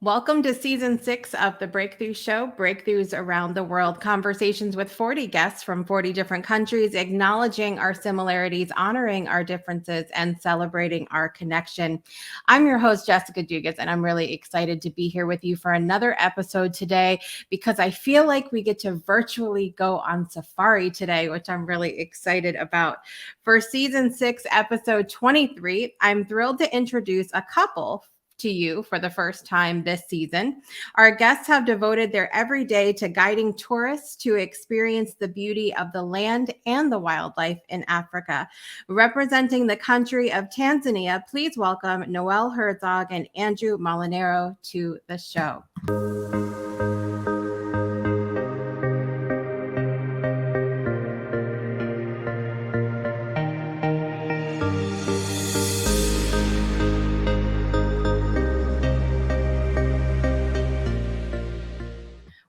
Welcome to season 6 of the Breakthrough Show, Breakthroughs Around the World, conversations with 40 guests from 40 different countries, acknowledging our similarities, honoring our differences, and celebrating our connection. I'm your host, Jessica Dugas, and I'm really excited to be here with you for another episode today because I feel like we get to virtually go on safari today, which I'm really excited about. For season 6, episode 23, I'm thrilled to introduce a couple to you for the first time this season. Our guests have devoted their every day to guiding tourists to experience the beauty of the land and the wildlife in Africa. Representing the country of Tanzania, please welcome Noelle Herzog and Andrew Molinaro to the show.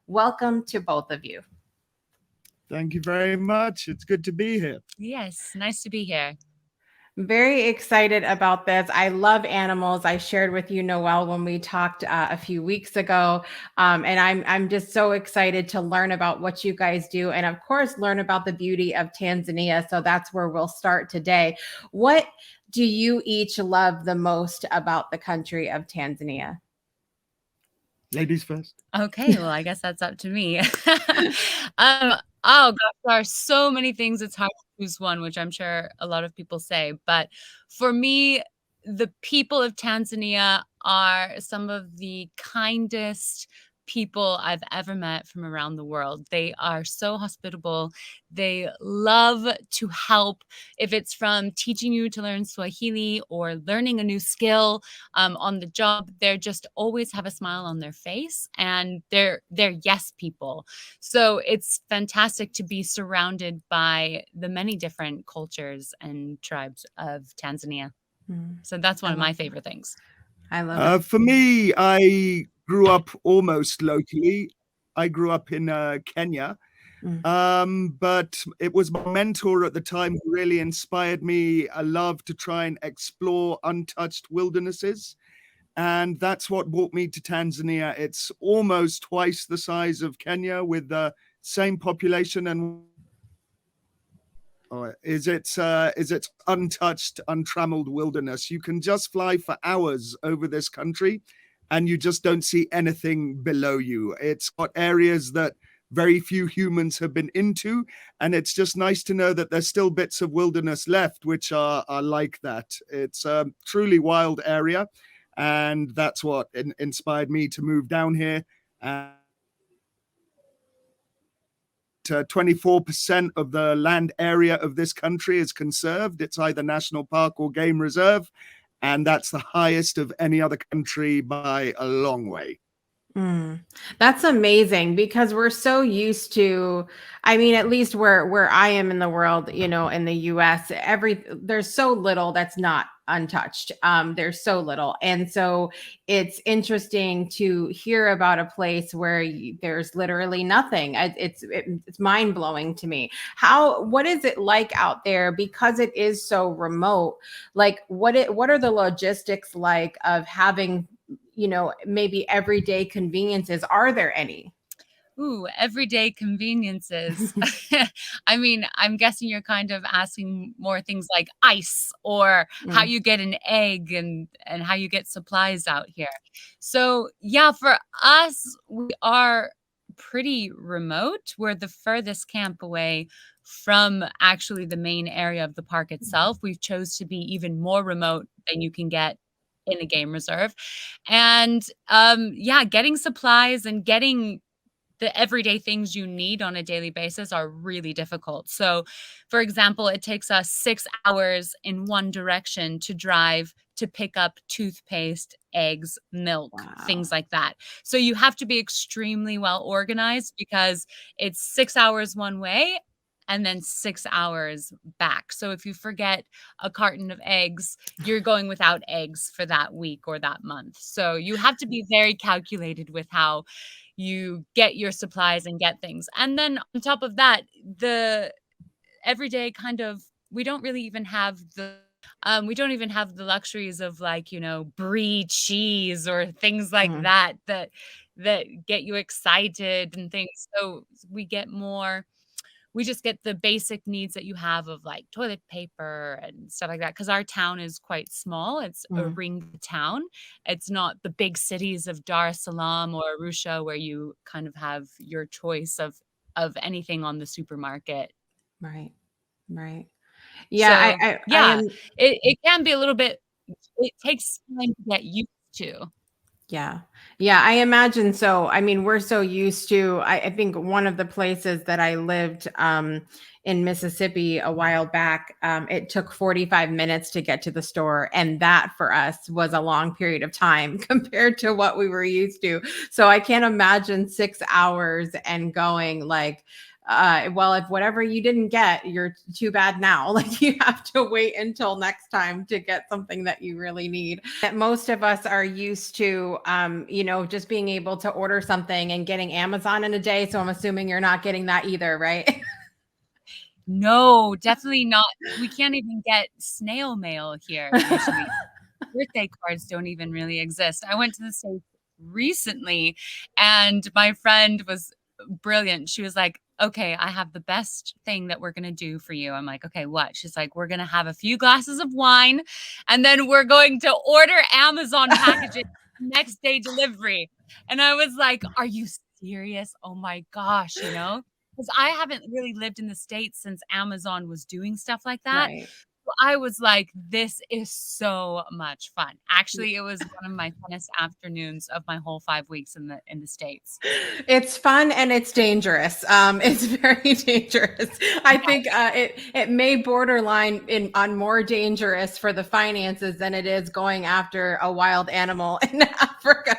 Welcome to both of you. Thank you very much. It's good to be here. Yes, nice to be here. Very excited about this. I love animals. I shared with you, Noelle, when we talked a few weeks ago, and I'm just so excited to learn about what you guys do, and of course, learn about the beauty of Tanzania. So that's where we'll start today. What do you each love the most about the country of Tanzania? Ladies first. Okay, well, I guess that's up to me. Oh gosh, there are so many things. It's hard to choose one, which I'm sure a lot of people say. But for me, the people of Tanzania are some of the kindest people I've ever met from around the world. They are so hospitable. They love to help. If it's from teaching you to learn Swahili or learning a new skill on the job, they just always have a smile on their face, and they're yes people. So it's fantastic to be surrounded by the many different cultures and tribes of Tanzania. So that's one of my favorite things. I love it. For me, I grew up almost locally. I grew up in Kenya, but it was my mentor at the time who really inspired me. I love to try and explore untouched wildernesses. And that's what brought me to Tanzania. It's almost twice the size of Kenya with the same population and is its untouched, untrammeled wilderness. You can just fly for hours over this country and you just don't see anything below you. It's got areas that very few humans have been into, and it's just nice to know that there's still bits of wilderness left which are like that. It's a truly wild area, and that's what inspired me to move down here. 24% of the land area of this country is conserved. It's either national park or game reserve, and that's the highest of any other country by a long way. That's amazing because we're so used to, I mean, at least where I am in the world, in the US, there's so little that's not untouched. There's so little. And so it's interesting to hear about a place where there's literally nothing. It's mind blowing to me. What is it like out there because it is so remote? Like what are the logistics like of having maybe everyday conveniences? Are there any? Ooh, everyday conveniences. I mean, I'm guessing you're kind of asking more things like ice or how you get an egg and how you get supplies out here. So yeah, for us, we are pretty remote. We're the furthest camp away from actually the main area of the park itself. We've chose to be even more remote than you can get in a game reserve. And yeah, getting supplies and getting the everyday things you need on a daily basis are really difficult. So, for example, it takes us 6 hours in one direction to drive to pick up toothpaste, eggs, milk, things like that. So you have to be extremely well organized because it's 6 hours one way and then 6 hours back. So if you forget a carton of eggs, you're going without eggs for that week or that month. So you have to be very calculated with how you get your supplies and get things. And then on top of that, the everyday kind of, we don't really even have the We don't even have the luxuries of like, brie cheese or things like Mm, that get you excited and things. So we just get the basic needs that you have of like toilet paper and stuff like that. Because our town is quite small. It's a mm. ring town. It's not the big cities of Dar es Salaam or Arusha where you kind of have your choice of anything on the supermarket. Right. Right. Yeah, So I yeah, am. it can be a little bit, it takes time to get used to. Yeah. Yeah, I imagine so. I mean, we're so used to, I think one of the places that I lived in Mississippi a while back, it took 45 minutes to get to the store. And that for us was a long period of time compared to what we were used to. So I can't imagine 6 hours and going like, well, if whatever you didn't get, you're too bad now. Like you have to wait until next time to get something that you really need. That most of us are used to, just being able to order something and getting Amazon in a day. So I'm assuming you're not getting that either, right? No, definitely not. We can't even get snail mail here usually. Birthday cards don't even really exist. I went to the States recently and my friend was brilliant. She was like, "Okay, I have the best thing that we're going to do for you." I'm like, "Okay, what?" She's like, "We're going to have a few glasses of wine and then we're going to order Amazon packages next day delivery." And I was like, "Are you serious? Oh my gosh, because I haven't really lived in the States since Amazon was doing stuff like that. Right. I was like, "This is so much fun." Actually, it was one of my funnest afternoons of my whole 5 weeks in the States. It's fun and it's dangerous. It's very dangerous. I think it may borderline on more dangerous for the finances than it is going after a wild animal in Africa.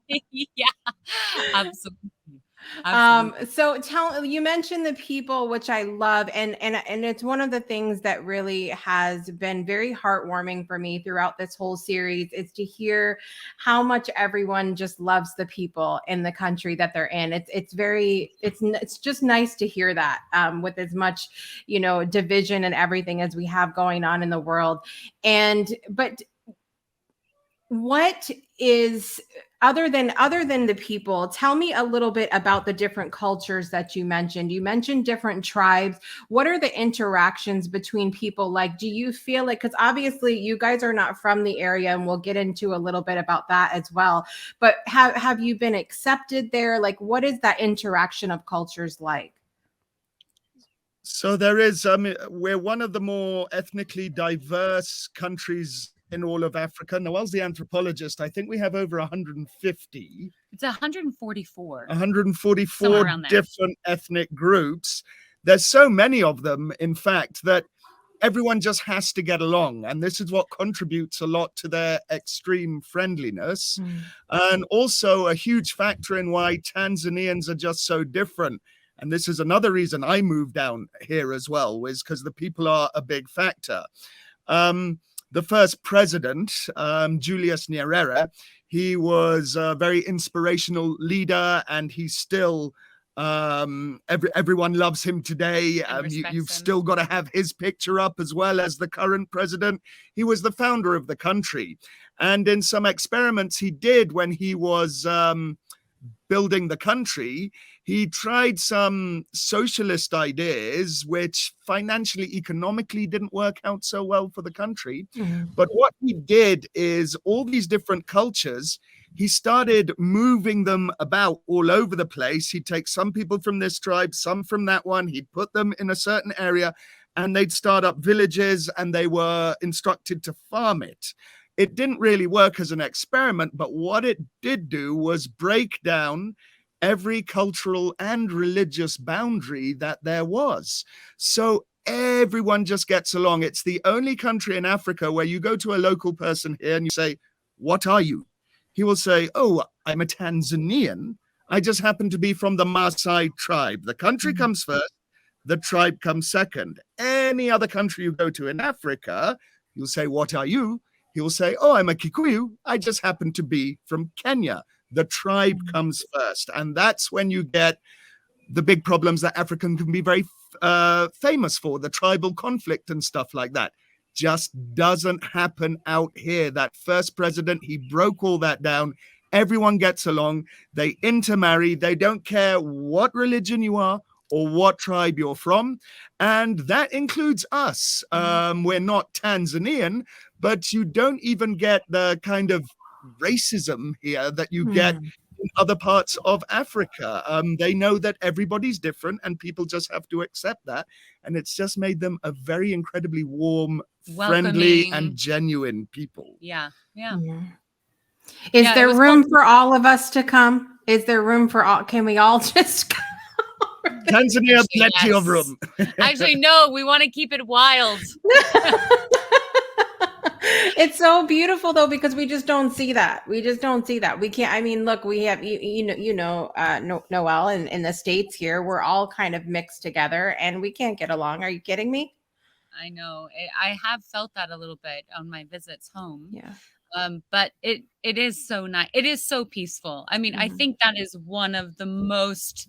Yeah, absolutely. Absolutely. So you mentioned the people, which I love, and it's one of the things that really has been very heartwarming for me throughout this whole series is to hear how much everyone just loves the people in the country that they're in. It's just nice to hear that with as much division and everything as we have going on in the world, but what is other than the people, tell me a little bit about the different cultures that you mentioned different tribes. What are the interactions between people like? Do you feel like, because obviously you guys are not from the area, and we'll get into a little bit about that as well, but have you been accepted there? Like what is that interaction of cultures like? So we're one of the more ethnically diverse countries in all of Africa. Noelle's the anthropologist. I think we have over 150. It's 144. 144 different ethnic groups. There's so many of them, in fact, that everyone just has to get along. And this is what contributes a lot to their extreme friendliness. And also a huge factor in why Tanzanians are just so different. And this is another reason I moved down here as well, was because the people are a big factor. The first president, Julius Nyerere, he was a very inspirational leader, and he's still, everyone loves him today. You've still got to have his picture up as well as the current president. He was the founder of the country. And in some experiments he did when he was building the country, he tried some socialist ideas, which financially, economically didn't work out so well for the country. But what he did is all these different cultures, he started moving them about all over the place. He'd take some people from this tribe, some from that one. He'd put them in a certain area and they'd start up villages and they were instructed to farm it. It didn't really work as an experiment, but what it did do was break down every cultural and religious boundary that there was. So everyone just gets along. It's the only country in Africa where you go to a local person here and you say, "What are you?" He will say, "Oh, I'm a Tanzanian. I just happen to be from the Maasai tribe." The country comes first, the tribe comes second. Any other country you go to in Africa, you'll say, "What are you?" He will say, "Oh, I'm a Kikuyu. I just happen to be from Kenya." The tribe comes first. And that's when you get the big problems that African can be very famous for, the tribal conflict and stuff like that. just doesn't happen out here. That first president, he broke all that down. Everyone gets along. They intermarry. They don't care what religion you are or what tribe you're from. And that includes us. We're not Tanzanian, but you don't even get the kind of racism here that you get in other parts of Africa. They know that everybody's different and people just have to accept that. And it's just made them a very incredibly warm, friendly, and genuine people. Yeah. Is there room for all of us to come? Is there room for all? Can we all just come? Tanzania, plenty of room. Actually, no, we want to keep it wild. It's so beautiful though, because we just don't see that. We can't. I mean, look, we have Noelle in the States here. We're all kind of mixed together, and we can't get along. Are you kidding me? I know. I have felt that a little bit on my visits home. Yeah. But it is so nice. It is so peaceful. I mean, I think that is one of the most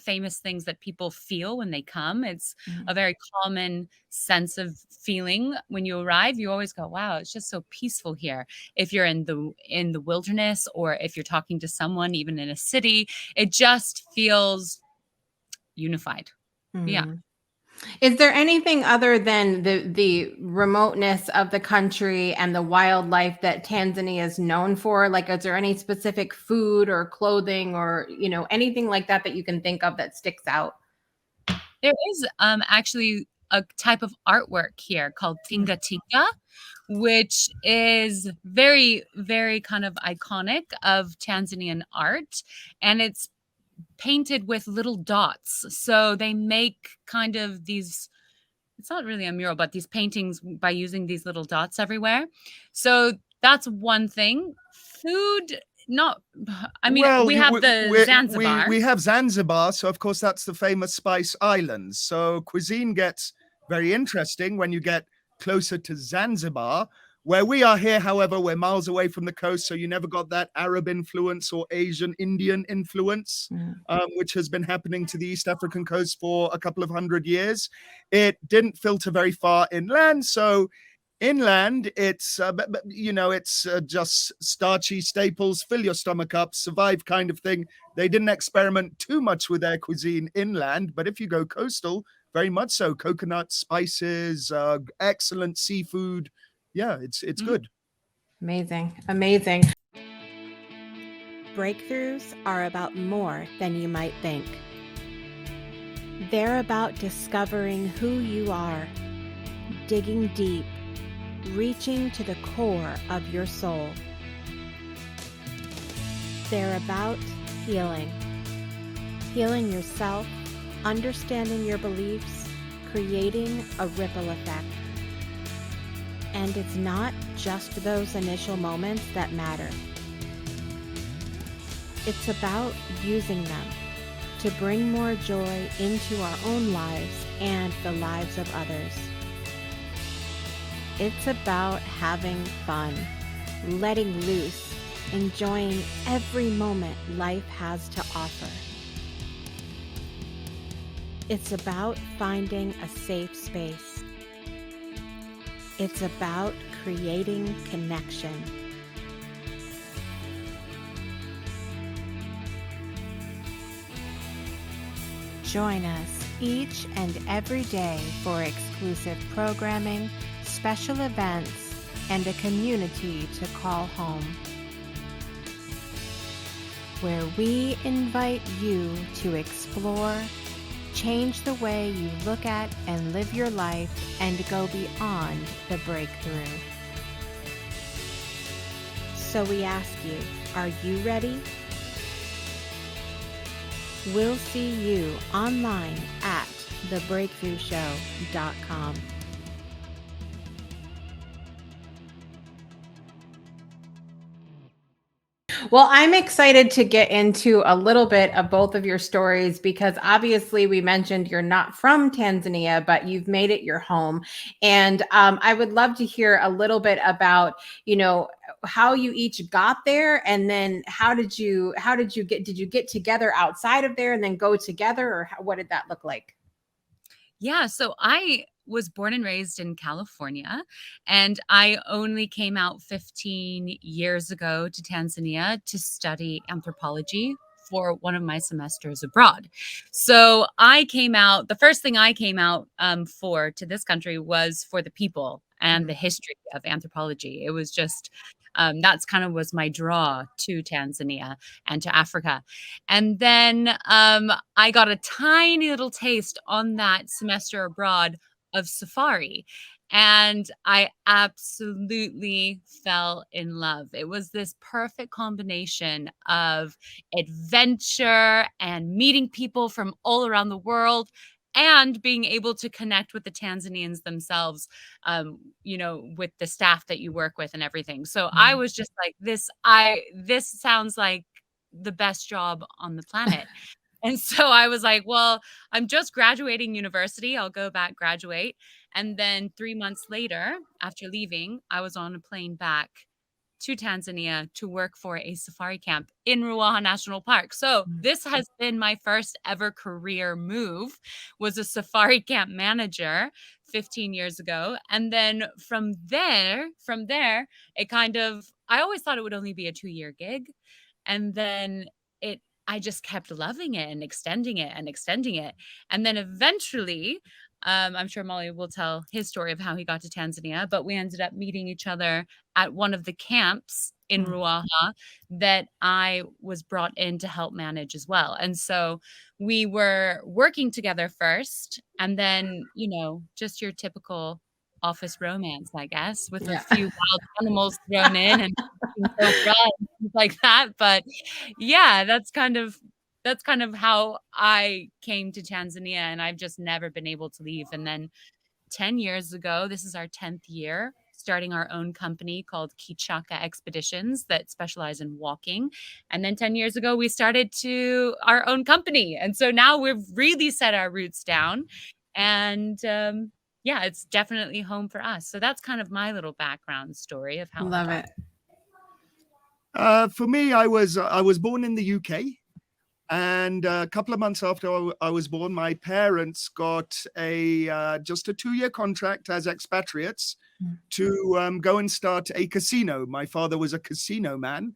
famous things that people feel when they come. It's a very common sense of feeling when you arrive. You always go, wow, it's just so peaceful here. If you're in the wilderness, or if you're talking to someone even in a city, it just feels unified. Yeah. Is there anything other than the remoteness of the country and the wildlife that Tanzania is known for? Like, is there any specific food or clothing or, anything like that you can think of that sticks out? There is actually a type of artwork here called tinga tinga, which is very, very kind of iconic of Tanzanian art. And it's painted with little dots. So they make kind of these, it's not really a mural, but these paintings by using these little dots everywhere. So that's one thing. Food, not, I mean, we have Zanzibar. We have Zanzibar. So of course that's the famous Spice Islands. So cuisine gets very interesting when you get closer to Zanzibar. Where we are here, however, we're miles away from the coast, so you never got that Arab influence or Asian Indian influence, which has been happening to the East African coast for a couple of 100 years. It didn't filter very far inland, so inland, it's just starchy staples, fill your stomach up, survive kind of thing. They didn't experiment too much with their cuisine inland, but if you go coastal, very much so. Coconut, spices, excellent seafood. Yeah, it's good. Amazing. Breakthroughs are about more than you might think. They're about discovering who you are, digging deep, reaching to the core of your soul. They're about healing yourself, understanding your beliefs, creating a ripple effect. And it's not just those initial moments that matter. It's about using them to bring more joy into our own lives and the lives of others. It's about having fun, letting loose, enjoying every moment life has to offer. It's about finding a safe space. It's about creating connection. Join us each and every day for exclusive programming, special events, and a community to call home, where we invite you to explore, change the way you look at and live your life, and go beyond the breakthrough. So we ask you, are you ready? We'll see you online at thebreakthroughshow.com. Well, I'm excited to get into a little bit of both of your stories, because obviously we mentioned you're not from Tanzania, but you've made it your home. And I would love to hear a little bit about, how you each got there, and then did you get together outside of there and then go together, or what did that look like? Yeah, so I was born and raised in California, and I only came out 15 years ago to Tanzania to study anthropology for one of my semesters abroad. So I came out, the first thing I came out for to this country was for the people and the history of anthropology. It was just, that's kind of was my draw to Tanzania and to Africa. And then I got a tiny little taste on that semester abroad of safari. And I absolutely fell in love. It was this perfect combination of adventure and meeting people from all around the world and being able to connect with the Tanzanians themselves, with the staff that you work with and everything. So I was just like, this sounds like the best job on the planet. And so I was like, well, I'm just graduating university. I'll go back, graduate. And then 3 months later, after leaving, I was on a plane back to Tanzania to work for a safari camp in Ruaha National Park. So this has been my first ever career move, was a safari camp manager 15 years ago. And then from there, it kind of, I always thought it would only be a 2-year gig. And then I just kept loving it and extending it and extending it. And then eventually, I'm sure Molly will tell his story of how he got to Tanzania, but we ended up meeting each other at one of the camps in Ruaha that I was brought in to help manage as well. And so we were working together first, and then, just your typical office romance, I guess, with a few wild animals thrown in and things like that. But yeah, that's kind of how I came to Tanzania, and I've just never been able to leave. And then 10 years ago, this is our 10th year, starting our own company called Kichaka Expeditions that specialize in walking. And then 10 years ago, we started our own company. And so now we've really set our roots down. And it's definitely home for us. So that's kind of my little background story of how Love I it. For me, I was born in the UK, and a couple of months after I was born, my parents got just a 2-year contract as expatriates to go and start a casino. My father was a casino man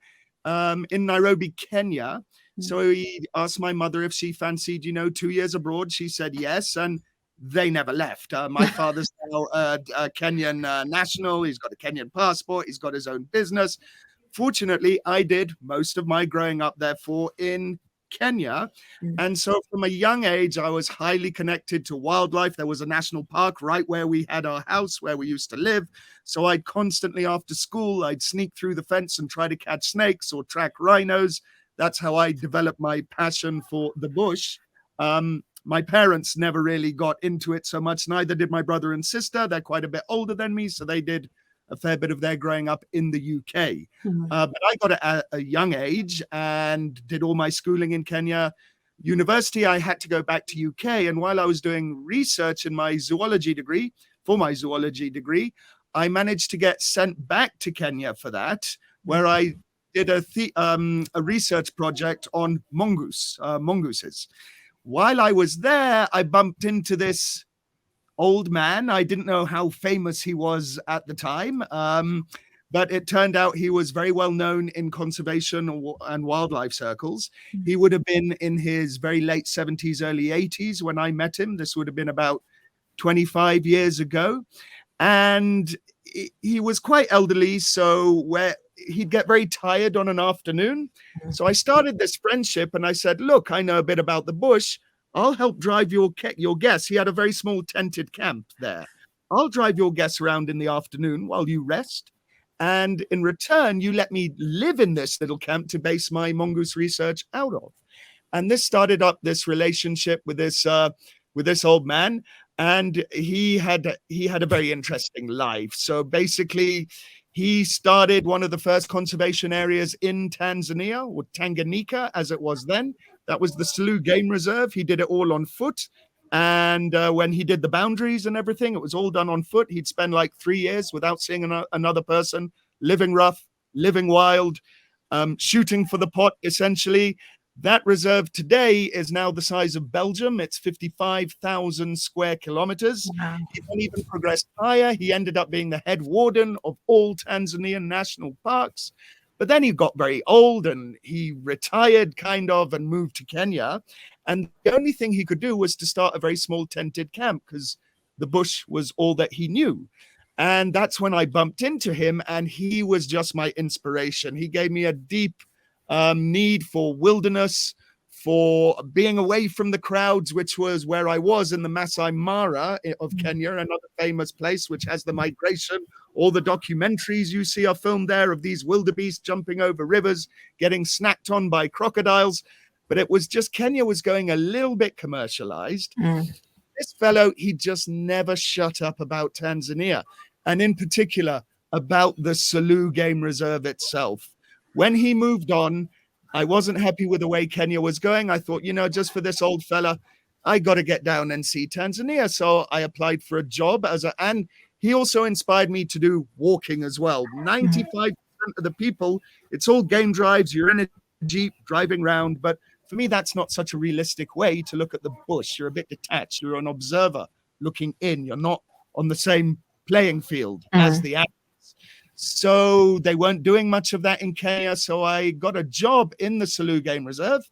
in Nairobi, Kenya. So he asked my mother if she fancied, 2 years abroad. She said yes, and they never left. My father's now a Kenyan national. He's got a Kenyan passport. He's got his own business. Fortunately, I did most of my growing up, therefore, in Kenya. And so from a young age, I was highly connected to wildlife. There was a national park right where we had our house, where we used to live. So I'd constantly, after school, I'd sneak through the fence and try to catch snakes or track rhinos. That's how I developed my passion for the bush. My parents never really got into it so much. Neither did my brother and sister. They're quite a bit older than me, so they did a fair bit of their growing up in the UK. But I got it at a young age and did all my schooling in Kenya. University, I had to go back to UK. And while I was doing research in my zoology degree, I managed to get sent back to Kenya for that, where I did a research project on mongooses. While I was there, I bumped into this old man. I didn't know how famous he was at the time, but it turned out he was very well known in conservation and wildlife circles. He would have been in his very late 70s, early 80s when I met him. This would have been about 25 years ago. And he was quite elderly, so he'd get very tired on an afternoon. So I started this friendship and I said, look, I know a bit about the bush. I'll help drive your guests. He had a very small tented camp there. I'll drive your guests around in the afternoon while you rest. And in return, you let me live in this little camp to base my mongoose research out of. And this started up this relationship with this old man. And he had a very interesting life. So basically, he started one of the first conservation areas in Tanzania, or Tanganyika as it was then. That was the Selous Game Reserve. He did it all on foot. And when he did the boundaries and everything, it was all done on foot. He'd spend like 3 years without seeing another person, living rough, living wild, shooting for the pot, essentially. That reserve today is now the size of Belgium. It's 55,000 square kilometers. Wow. He then even progressed higher. He ended up being the head warden of all Tanzanian national parks. But then he got very old and he retired kind of and moved to Kenya. And the only thing he could do was to start a very small tented camp because the bush was all that he knew. And that's when I bumped into him, and he was just my inspiration. He gave me a deep need for wilderness, for being away from the crowds, which was where I was in the Masai Mara of Kenya, another famous place which has the migration. All the documentaries you see are filmed there of these wildebeest jumping over rivers, getting snacked on by crocodiles. But it was just Kenya was going a little bit commercialized. This fellow, he just never shut up about Tanzania, and in particular about the Selous Game Reserve itself. When he moved on, I wasn't happy with the way Kenya was going. I thought, just for this old fella, I got to get down and see Tanzania. So I applied for a job and he also inspired me to do walking as well. 95% of the people, it's all game drives. You're in a Jeep driving around. But for me, that's not such a realistic way to look at the bush. You're a bit detached. You're an observer looking in. You're not on the same playing field as the animals. So they weren't doing much of that in Kenya. So I got a job in the Selous Game Reserve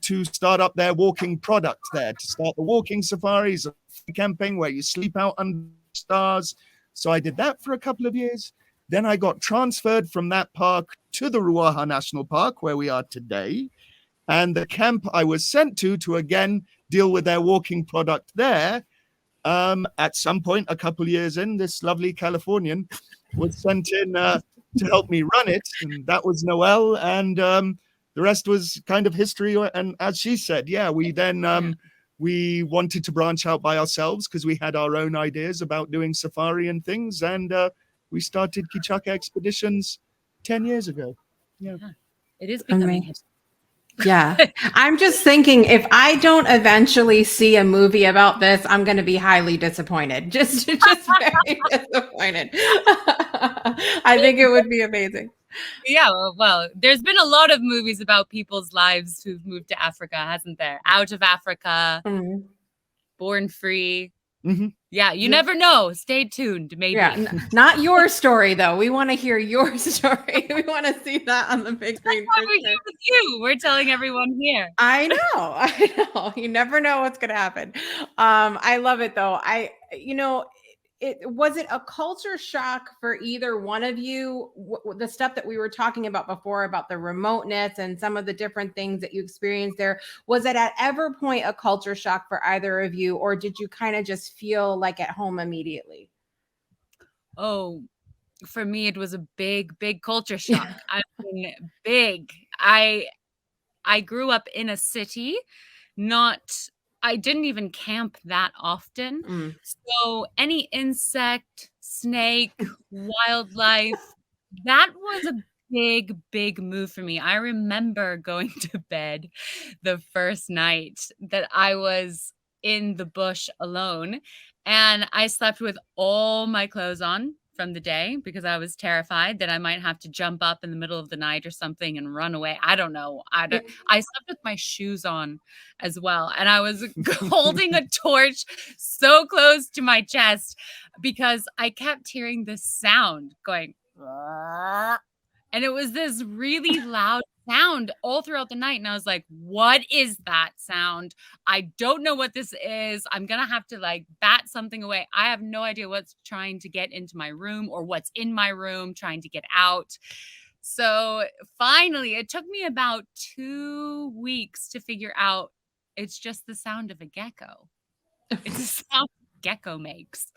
to start up their walking product there, to start the walking safaris, camping where you sleep out under stars. So I did that for a couple of years. Then I got transferred from that park to the Ruaha National Park, where we are today. And the camp I was sent to again deal with their walking product there. At some point, a couple of years in, this lovely Californian was sent in to help me run it. And that was Noelle. And the rest was kind of history. And as she said, we then we wanted to branch out by ourselves because we had our own ideas about doing safari and things. And we started Kichaka Expeditions 10 years ago. Yeah. It is becoming Yeah. I'm just thinking if I don't eventually see a movie about this, I'm going to be highly disappointed. Just very disappointed. I think it would be amazing. Yeah, well, there's been a lot of movies about people's lives who've moved to Africa, hasn't there? Out of Africa, Born Free. Yeah, you never know. Stay tuned, maybe. Yeah, not your story, though. We want to hear your story. We want to see that on the big screen. That's why we're here with you. We're telling everyone here. I know. You never know what's going to happen. I love it, though. Was it a culture shock for either one of you? The stuff that we were talking about before about the remoteness and some of the different things that you experienced there, was it at ever point a culture shock for either of you, or did you kind of just feel like at home immediately? Oh, for me, it was a big culture shock. I mean, big. I grew up in a city, I didn't even camp that often. So any insect, snake, wildlife, that was a big move for me. I remember going to bed the first night that I was in the bush alone, and I slept with all my clothes on from the day because I was terrified that I might have to jump up in the middle of the night or something and run away. I don't know. I slept with my shoes on as well. And I was holding a torch so close to my chest because I kept hearing this sound going, and it was this really loud sound all throughout the night. And I was like, what is that sound? I don't know what this is. I'm going to have to bat something away. I have no idea what's trying to get into my room or what's in my room trying to get out. So finally, it took me about 2 weeks to figure out it's just the sound of a gecko. It's a sound gecko makes.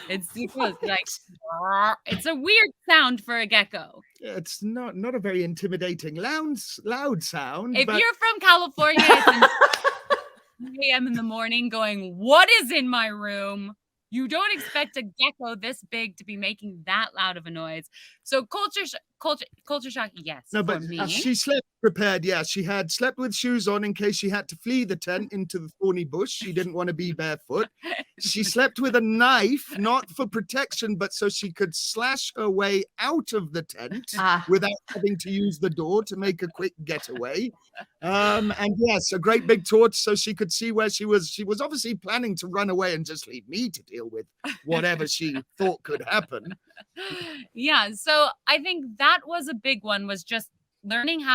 It's it's a weird sound for a gecko. It's not a very intimidating loud sound. If you're from California, it's 3 a.m. in the morning going, what is in my room? You don't expect a gecko this big to be making that loud of a noise. So culture shock, yes. No, but for me. she slept prepared. Yeah, she had slept with shoes on in case she had to flee the tent into the thorny bush. She didn't want to be barefoot. She slept with a knife, not for protection, but so she could slash her way out of the tent without having to use the door to make a quick getaway. And yes, a great big torch so she could see where she was. She was obviously planning to run away and just leave me to deal with whatever she thought could happen. Yeah, so I think that was a big one, was just learning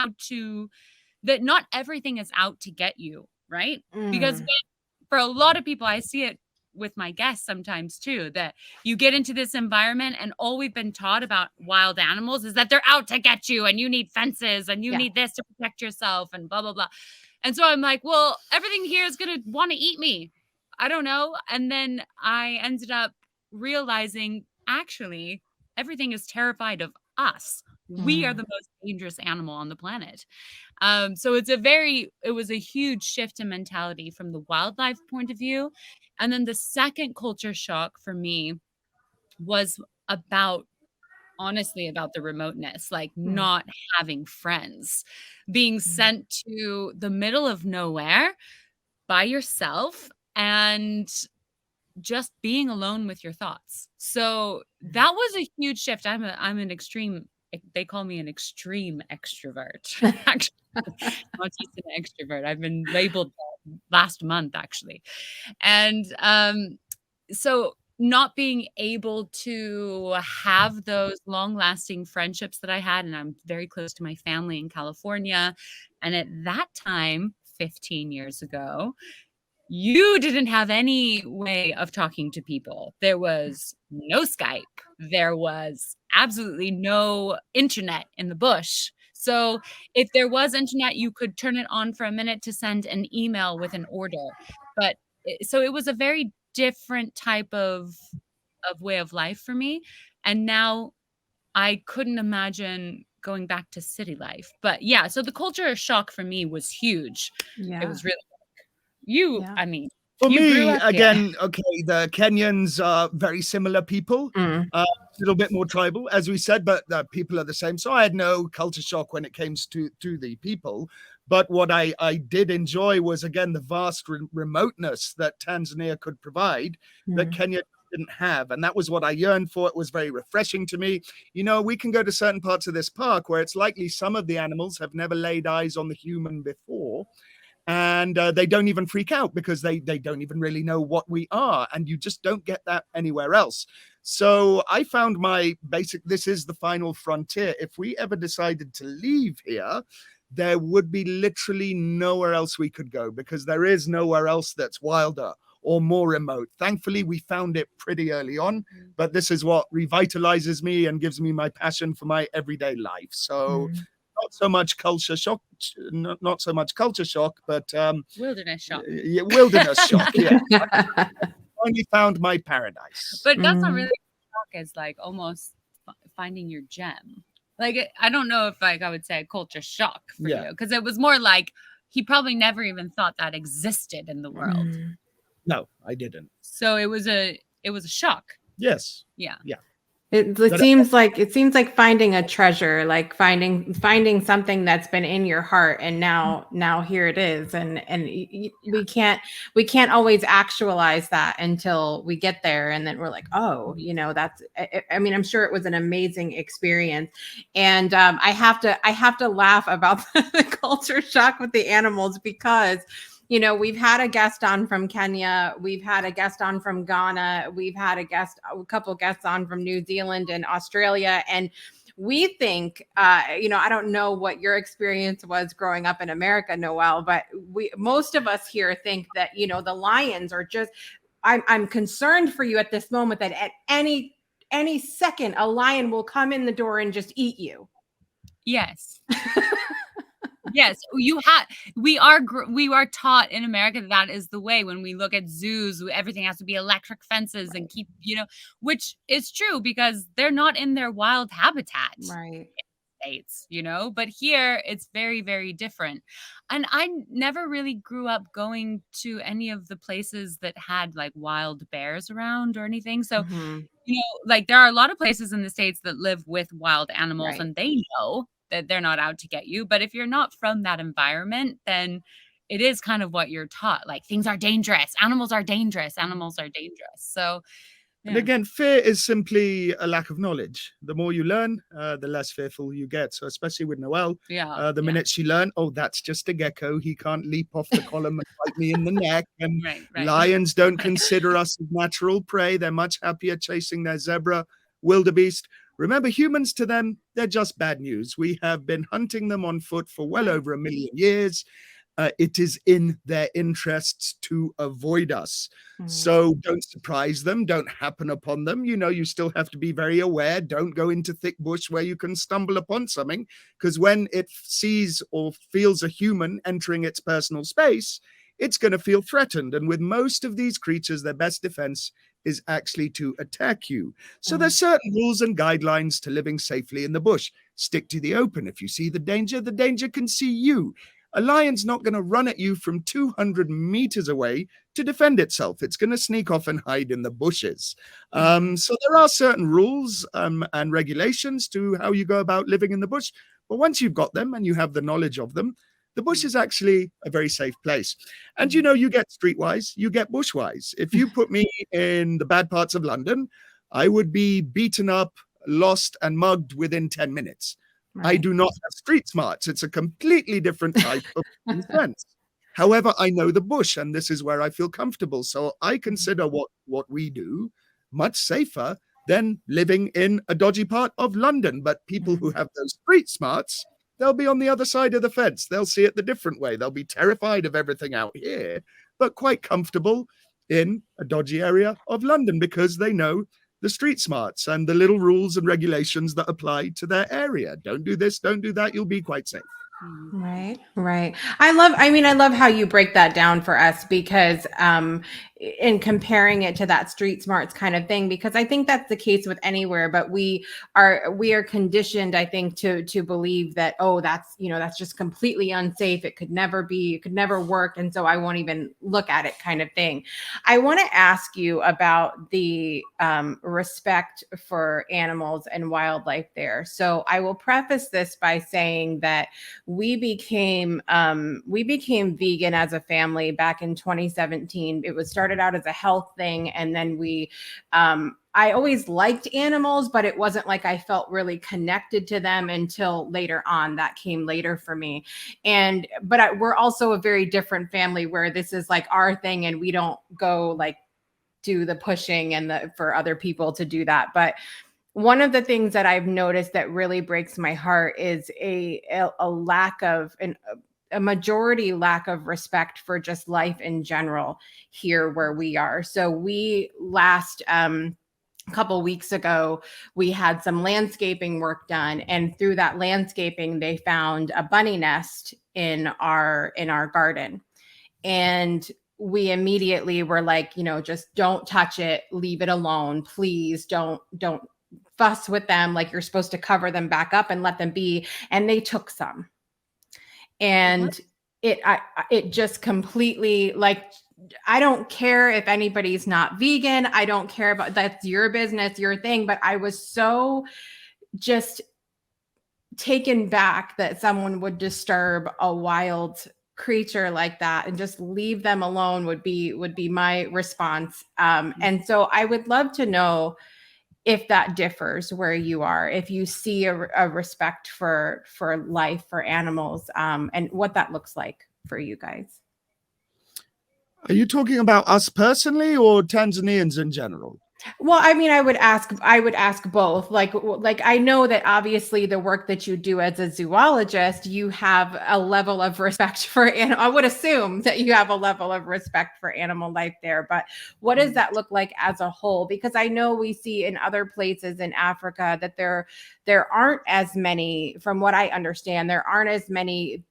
that not everything is out to get you, right? Because for a lot of people, I see it with my guests sometimes too, that you get into this environment and all we've been taught about wild animals is that they're out to get you and you need fences and you need this to protect yourself and blah, blah, blah. And so I'm like, well, everything here is going to want to eat me. I don't know. And then I ended up realizing, actually, everything is terrified of us. We are the most dangerous animal on the planet. So it was a huge shift in mentality from the wildlife point of view. And then the second culture shock for me was honestly about the remoteness, like not having friends, being sent to the middle of nowhere by yourself and just being alone with your thoughts. So that was a huge shift. I'm an extreme, they call me an extreme extrovert. Actually, not just an extrovert. I've been labeled that last month, actually. And so not being able to have those long-lasting friendships that I had, and I'm very close to my family in California. And at that time, 15 years ago, you didn't have any way of talking to people. There was no Skype. There was absolutely no internet in the bush. So if there was internet, you could turn it on for a minute to send an email with an order. But so it was a very different type of way of life for me. And now I couldn't imagine going back to city life. But yeah, so the culture shock for me was huge. Yeah. It was really I mean, for you grew me, up again, okay, the Kenyans are very similar people, a little bit more tribal, as we said, but the people are the same. So I had no culture shock when it came to the people. But what I did enjoy was, again, the vast remoteness that Tanzania could provide that Kenya didn't have. And that was what I yearned for. It was very refreshing to me. You know, we can go to certain parts of this park where it's likely some of the animals have never laid eyes on the human before. And they don't even freak out because they don't even really know what we are. And you just don't get that anywhere else. So I found this is the final frontier. If we ever decided to leave here, there would be literally nowhere else we could go because there is nowhere else that's wilder or more remote. Thankfully, we found it pretty early on, but this is what revitalizes me and gives me my passion for my everyday life. So not so much culture shock, but wilderness shock. Wilderness shock. Yeah, I finally found my paradise. But that's not really shock. As like almost finding your gem. Like I don't know if like I would say a culture shock for you, because it was more like he probably never even thought that existed in the world. No, I didn't. So it was a shock. Yes. Yeah. Yeah. It seems like finding a treasure, like finding something that's been in your heart, and now here it is, and we can't always actualize that until we get there, and then we're like, oh, that's. I mean, I'm sure it was an amazing experience, and I have to laugh about the culture shock with the animals because. We've had a guest on from Kenya. We've had a guest on from Ghana. We've had a couple guests on from New Zealand and Australia. And we think, I don't know what your experience was growing up in America, Noelle, but most of us here think that, the lions are just, I'm concerned for you at this moment that at any second, a lion will come in the door and just eat you. Yes. Yes, we are taught in America that is the way. When we look at zoos, everything has to be electric fences and keep, which is true because they're not in their wild habitat. Right. States, but here it's very, very different. And I never really grew up going to any of the places that had like wild bears around or anything. So, like there are a lot of places in the States that live with wild animals, and they know. that they're not out to get you. But if you're not from that environment, then it is kind of what you're taught. Like, things are dangerous. Animals are dangerous. Animals are dangerous. So, And yeah. again, fear is simply a lack of knowledge. The more you learn, the less fearful you get. So especially with Noelle, Yeah. the minute she learned, oh, that's just a gecko. He can't leap off the column and bite me in the neck. And Right. lions don't consider us as natural prey. They're much happier chasing their zebra, wildebeest. Remember, humans, to them, they're just bad news. We have been hunting them on foot for well over 1 million years. It is in their interests to avoid us. So don't surprise them. Don't happen upon them. You still have to be very aware. Don't go into thick bush where you can stumble upon something, because when it sees or feels a human entering its personal space, it's going to feel threatened. And with most of these creatures, their best defense is actually to attack you. So there's certain rules and guidelines to living safely in the bush. Stick to the open. If you see the danger can see you. A lion's not going to run at you from 200 meters away to defend itself. It's going to sneak off and hide in the bushes. So there are certain rules and regulations to how you go about living in the bush. But once you've got them and you have the knowledge of them, the bush is actually a very safe place. And you get streetwise, you get bushwise. If you put me in the bad parts of London, I would be beaten up, lost, and mugged within 10 minutes. I do not have street smarts. It's a completely different type of sense. However, I know the bush, and this is where I feel comfortable. So I consider what we do much safer than living in a dodgy part of London. But people who have those street smarts, they'll be on the other side of the fence. They'll see it the different way. They'll be terrified of everything out here, but quite comfortable in a dodgy area of London because they know the street smarts and the little rules and regulations that apply to their area. Don't do this, don't do that. You'll be quite safe. Right. I love how you break that down for us, because in comparing it to that street smarts kind of thing, because I think that's the case with anywhere, but we are conditioned, I think, to believe that, oh, that's just completely unsafe. It could never work. And so I won't even look at it, kind of thing. I want to ask you about the respect for animals and wildlife there. So I will preface this by saying that we became vegan as a family back in 2017. It was started out as a health thing, and then I always liked animals, but it wasn't like I felt really connected to them until later on. That came later for me. But we're also a very different family where this is like our thing, and we don't go like do the pushing and for other people to do that. But one of the things that I've noticed that really breaks my heart is a majority lack of respect for just life in general here where we are. So we last couple weeks ago, we had some landscaping work done, and through that landscaping, they found a bunny nest in our garden, and we immediately were like, just don't touch it, leave it alone, please don't fuss with them. Like, you're supposed to cover them back up and let them be. And they took some, and it just completely, like, I don't care if anybody's not vegan. I don't care about, that's your business, your thing. But I was so just taken back that someone would disturb a wild creature like that, and just leave them alone would be my response. And so I would love to know if that differs where you are, if you see a respect for life, for animals, and what that looks like for you guys. Are you talking about us personally or Tanzanians in general? Well, I mean, I would ask both. Like I know that obviously the work that you do as a zoologist, you have a level of respect for I would assume that you have a level of respect for animal life there. But what does that look like as a whole? Because I know we see in other places in Africa that there aren't as many, from what I understand, there aren't as many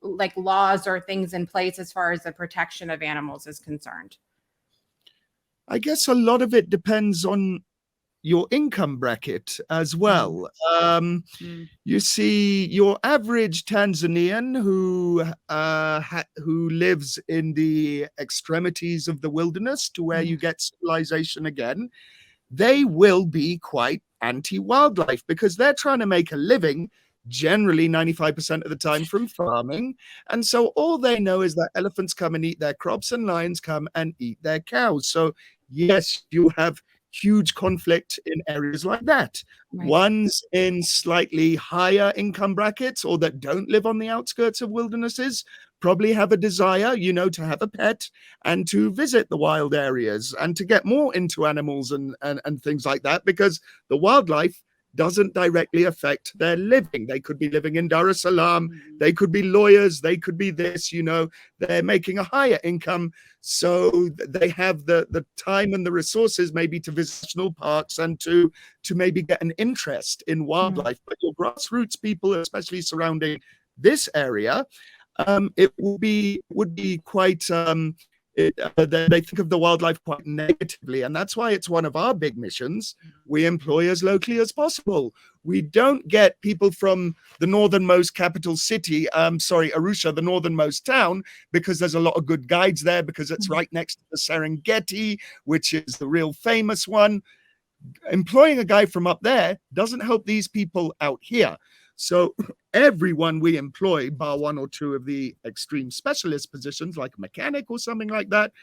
like laws or things in place as far as the protection of animals is concerned. I guess a lot of it depends on your income bracket as well. You see, your average Tanzanian who lives in the extremities of the wilderness to where you get civilization again, they will be quite anti-wildlife because they're trying to make a living generally 95% of the time from farming. And so all they know is that elephants come and eat their crops and lions come and eat their cows. So yes, you have huge conflict in areas like that. Right. Ones in slightly higher income brackets or that don't live on the outskirts of wildernesses probably have a desire, to have a pet and to visit the wild areas and to get more into animals and things like that, because the wildlife doesn't directly affect their living. They could be living in Dar es Salaam, they could be lawyers, they could be this, they're making a higher income. So they have the time and the resources maybe to visit national parks and to maybe get an interest in wildlife. But your grassroots people, especially surrounding this area, it would be quite they think of the wildlife quite negatively, and that's why it's one of our big missions. We employ as locally as possible. We don't get people from the northernmost capital city, Arusha, the northernmost town, because there's a lot of good guides there, because it's right next to the Serengeti, which is the real famous one. Employing a guy from up there doesn't help these people out here. So everyone we employ, bar one or two of the extreme specialist positions, like a mechanic or something like that,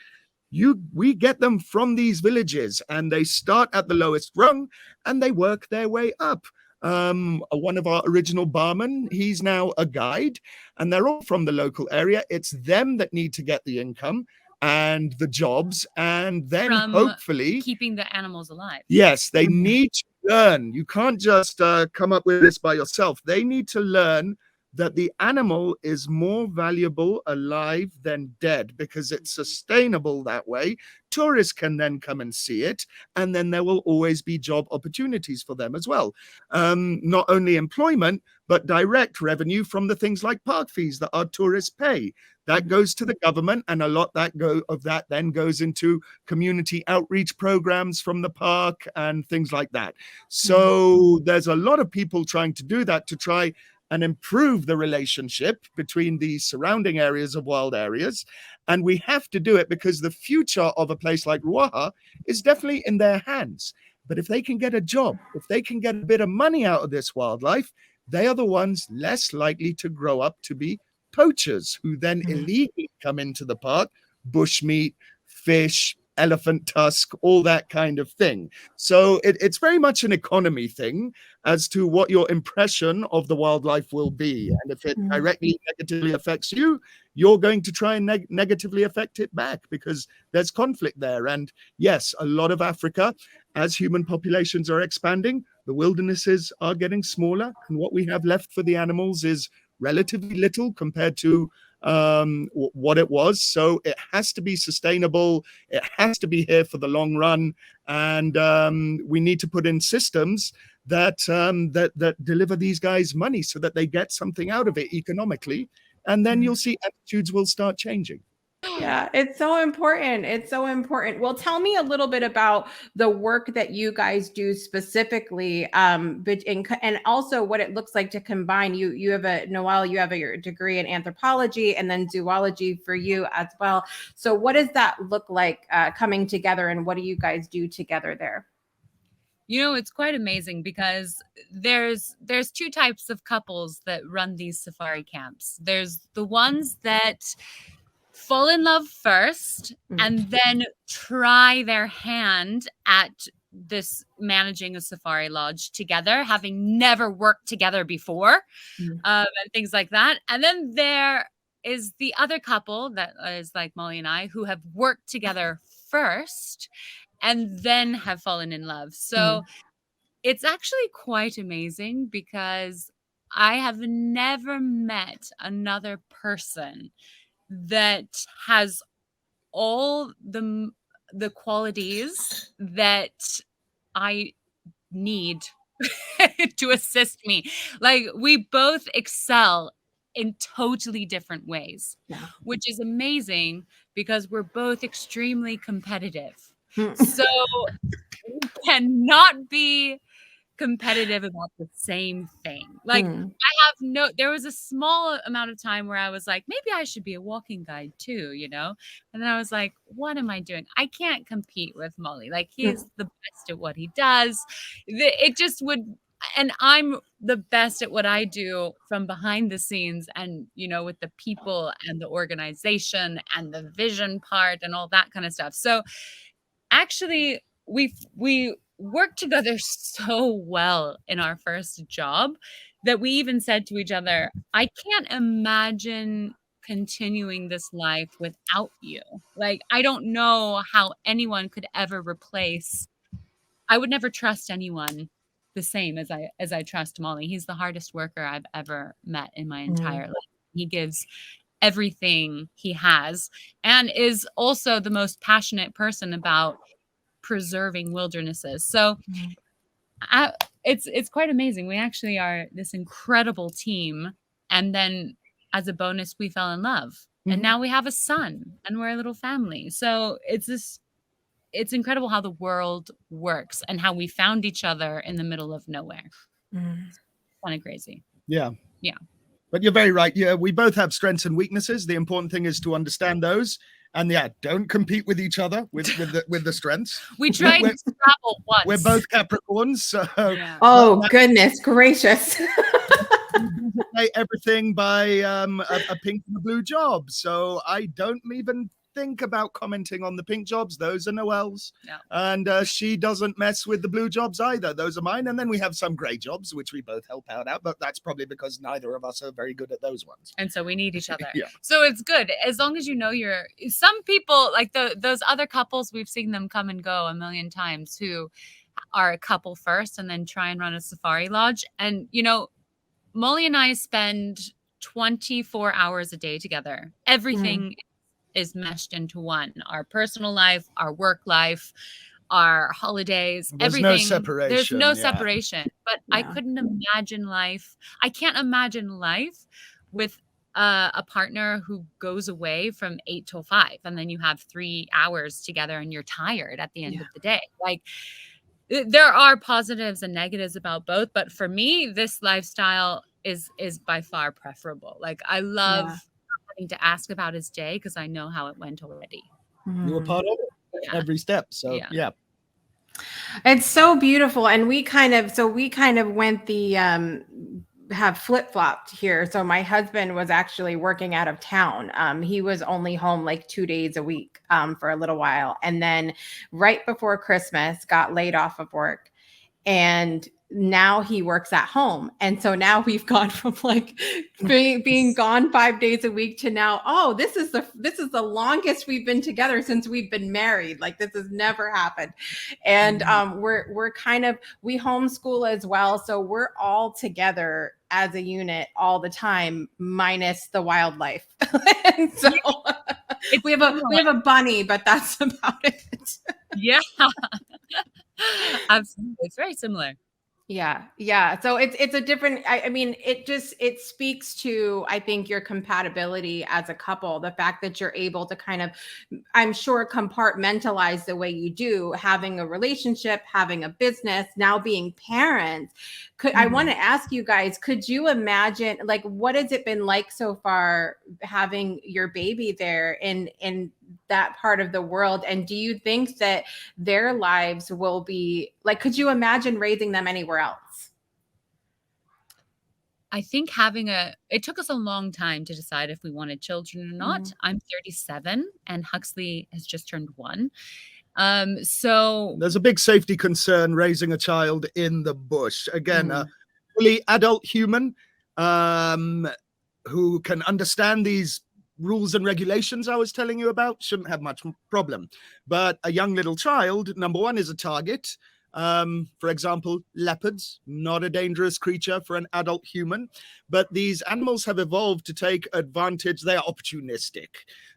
we get them from these villages, and they start at the lowest rung and they work their way up. One of our original barmen, he's now a guide, and they're all from the local area. It's them that need to get the income and the jobs, and then From hopefully keeping the animals alive. Yes, they need to learn. You can't just come up with this by yourself. They need to learn that the animal is more valuable alive than dead, because it's sustainable that way. Tourists can then come and see it, and then there will always be job opportunities for them as well. Not only employment, but direct revenue from the things like park fees that our tourists pay. That goes to the government, and a lot of that then goes into community outreach programs from the park and things like that. So there's a lot of people trying to do that, to try and improve the relationship between the surrounding areas of wild areas. And we have to do it because the future of a place like Ruaha is definitely in their hands. But if they can get a job, if they can get a bit of money out of this wildlife, they are the ones less likely to grow up to be poachers who then illegally come into the park, bushmeat, fish, elephant tusk, all that kind of thing. So it's very much an economy thing as to what your impression of the wildlife will be. And if it directly negatively affects you, you're going to try and negatively affect it back, because there's conflict there. And yes, a lot of Africa, as human populations are expanding, the wildernesses are getting smaller, and what we have left for the animals is relatively little compared to what it was. So it has to be sustainable. It has to be here for the long run. And we need to put in systems that deliver these guys money so that they get something out of it economically. And then you'll see attitudes will start changing. Yeah, it's so important. It's so important. Well, tell me a little bit about the work that you guys do specifically, and also what it looks like to combine. You have Noelle, you have your degree in anthropology and then zoology for you as well. So what does that look like coming together, and what do you guys do together there? It's quite amazing, because there's two types of couples that run these safari camps. There's the ones that fall in love first and then try their hand at this managing a safari lodge together, having never worked together before, and things like that. And then there is the other couple that is like Molly and I, who have worked together first and then have fallen in love. So it's actually quite amazing, because I have never met another person that has all the qualities that I need to assist me. Like, we both excel in totally different ways, which is amazing, because we're both extremely competitive. So we cannot be competitive about the same thing. Like, there was a small amount of time where I was like, maybe I should be a walking guide too, And then I was like, what am I doing? I can't compete with Molly. Like, he is the best at what he does. and I'm the best at what I do from behind the scenes and, with the people and the organization and the vision part and all that kind of stuff. So actually, we worked together so well in our first job that we even said to each other, "I can't imagine continuing this life without you. Like, I don't know how anyone could ever replace. I would never trust anyone the same as I trust Molly. He's the hardest worker I've ever met in my entire life. He gives everything he has and is also the most passionate person about preserving wildernesses. So it's quite amazing. We actually are this incredible team, and then as a bonus, we fell in love, and now we have a son, and we're a little family. So it's incredible how the world works and how we found each other in the middle of nowhere. It's kind of crazy. Yeah. Yeah. But you're very right. Yeah, we both have strengths and weaknesses. The important thing is to understand those. And don't compete with each other with the strengths. We tried to travel once. We're both Capricorns. So oh, goodness gracious. Everything by a pink and a blue job. So I don't even think about commenting on the pink jobs. Those are Noelle's. Yeah. And she doesn't mess with the blue jobs either. Those are mine. And then we have some gray jobs, which we both help out at, but that's probably because neither of us are very good at those ones. And so we need each other. Yeah. So it's good. As long as some people, like those other couples, we've seen them come and go a million times, who are a couple first and then try and run a safari lodge. And, Molly and I spend 24 hours a day together. Everything is meshed into one. Our personal life, our work life, our holidays, There's everything. No separation. There's no separation. But I couldn't imagine life. I can't imagine life with a partner who goes away from 8 till 5, and then you have 3 hours together and you're tired at the end of the day. Like, there are positives and negatives about both, but for me, this lifestyle is by far preferable. Like, I love having to ask about his day because I know how it went already. You were part of it every step. So yeah. It's so beautiful. And we kind of went the have flip-flopped here. So my husband was actually working out of town. He was only home like 2 days a week for a little while. And then right before Christmas, got laid off of work. And now he works at home. And so now we've gone from like being gone 5 days a week to now, this is the longest we've been together since we've been married. Like, this has never happened. And we're kind of, we homeschool as well. So we're all together as a unit all the time, minus the wildlife. And so we have a bunny, but that's about it. Yeah. Absolutely. It's very similar. Yeah. So it's a different, I mean, it speaks to, I think, your compatibility as a couple, the fact that you're able to kind of, I'm sure, compartmentalize the way you do, having a relationship, having a business, now being parents. I want to ask you guys, could you imagine, like, what has it been like so far having your baby there in that part of the world? And do you think that their lives will be like, could you imagine raising them anywhere else? I think it took us a long time to decide if we wanted children or not. I'm 37 and Huxley has just turned 1. So there's a big safety concern raising a child in the bush. Again, a fully adult human who can understand these rules and regulations I was telling you about shouldn't have much problem. But a young little child, number one, is a target. For example, leopards, not a dangerous creature for an adult human, but these animals have evolved to take advantage. They are opportunistic.